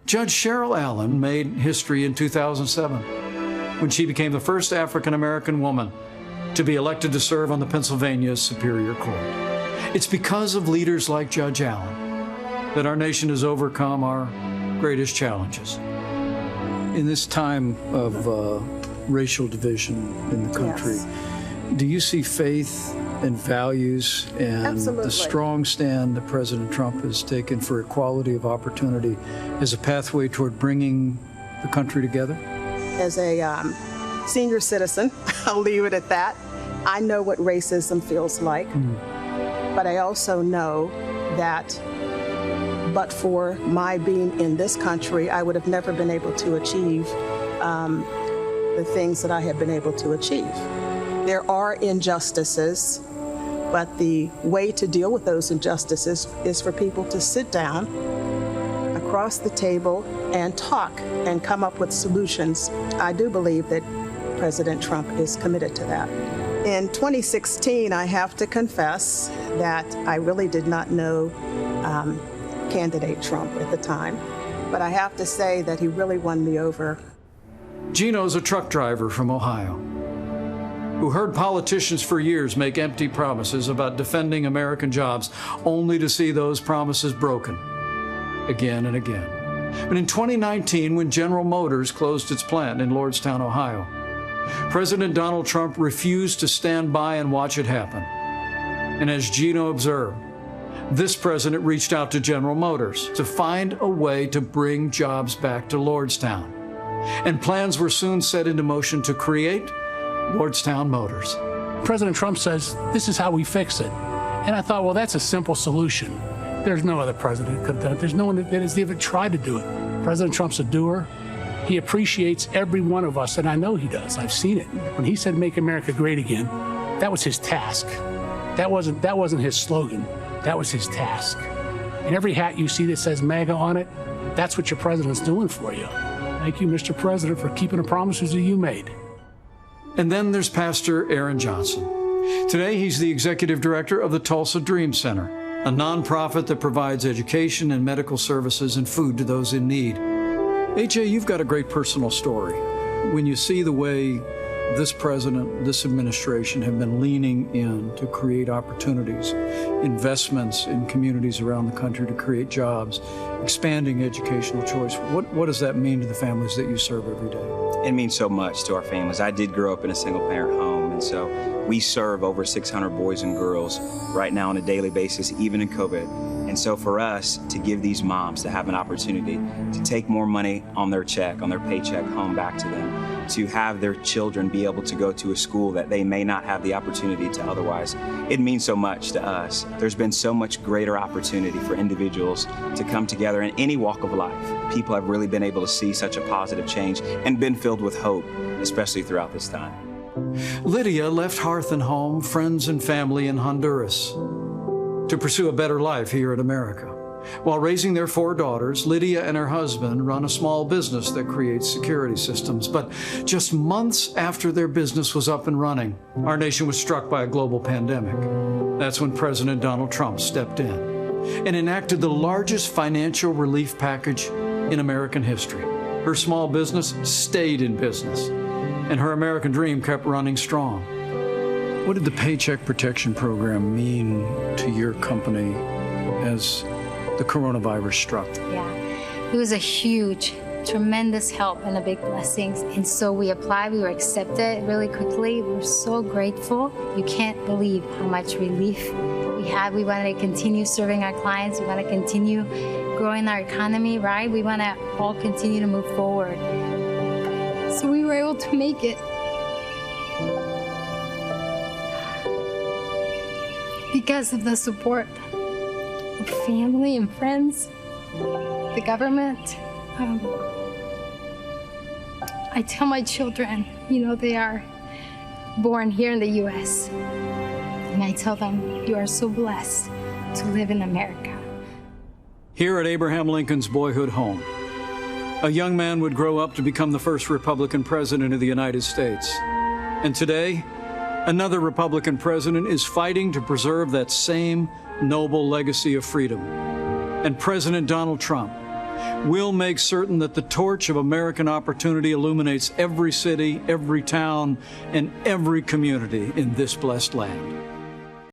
Judge Cheryl Allen made history in 2007 when she became the first African-American woman to be elected to serve on the Pennsylvania Superior Court. It's because of leaders like Judge Allen that our nation has overcome our greatest challenges. In this time of racial division in the country, Yes. do you see faith and values and Absolutely. the strong stand that President Trump has taken for equality of opportunity as a pathway toward bringing the country together? As a senior citizen, I'll leave it at that. I know what racism feels like, but I also know that but for my being in this country, I would have never been able to achieve the things that I have been able to achieve. There are injustices, but the way to deal with those injustices is for people to sit down across the table and talk and come up with solutions. I do believe that President Trump is committed to that. In 2016, I have to confess that I really did not know candidate Trump at the time, but I have to say that he really won me over. Gino's a truck driver from Ohio who heard politicians for years make empty promises about defending American jobs, only to see those promises broken again and again. But in 2019, when General Motors closed its plant in Lordstown, Ohio, President Donald Trump refused to stand by and watch it happen. And as Gino observed, this president reached out to General Motors to find a way to bring jobs back to Lordstown. And plans were soon set into motion to create Lordstown Motors. President Trump says, this is how we fix it. And I thought, well, that's a simple solution. There's no other president that could have done it. There's no one that has even tried to do it. President Trump's a doer. He appreciates every one of us, and I know he does. I've seen it. When he said, make America great again, that was his task. That wasn't his slogan. That was his task. And every hat you see that says MAGA on it, that's what your president's doing for you. Thank you, Mr. President, for keeping the promises that you made. And then there's Pastor Aaron Johnson. Today, he's the executive director of the Tulsa Dream Center, a nonprofit that provides education and medical services and food to those in need. AJ, you've got a great personal story. When you see the way this president, this administration have been leaning in to create opportunities, investments in communities around the country to create jobs, expanding educational choice, what does that mean to the families that you serve every day? It means so much to our families. I did grow up in a single-parent home, and so we serve over 600 boys and girls right now on a daily basis, even in COVID. And so for us to give these moms to have an opportunity to take more money on their check, on their paycheck home back to them, to have their children be able to go to a school that they may not have the opportunity to otherwise, it means so much to us. There's been so much greater opportunity for individuals to come together in any walk of life. People have really been able to see such a positive change and been filled with hope, especially throughout this time. Lydia left hearth and home, friends and family in Honduras to pursue a better life here in America. While raising their 4 daughters, Lydia and her husband run a small business that creates security systems. But just months after their business was up and running, our nation was struck by a global pandemic. That's when President Donald Trump stepped in and enacted the largest financial relief package in American history. Her small business stayed in business, and her American dream kept running strong. What did the Paycheck Protection Program mean to your company as the coronavirus struck? Yeah, it was a huge, tremendous help and a big blessing. And so we applied, we were accepted really quickly. We're so grateful. You can't believe how much relief we had. We wanted to continue serving our clients. We want to continue growing our economy, right? We want to all continue to move forward. So we were able to make it. Because of the support of family and friends, the government. I tell my children, they are born here in the U.S. And I tell them, you are so blessed to live in America. Here at Abraham Lincoln's boyhood home, a young man would grow up to become the first Republican president of the United States. And today, another Republican president is fighting to preserve that same noble legacy of freedom. And President Donald Trump We'll make certain that the torch of American opportunity illuminates every city, every town, and every community in this blessed land.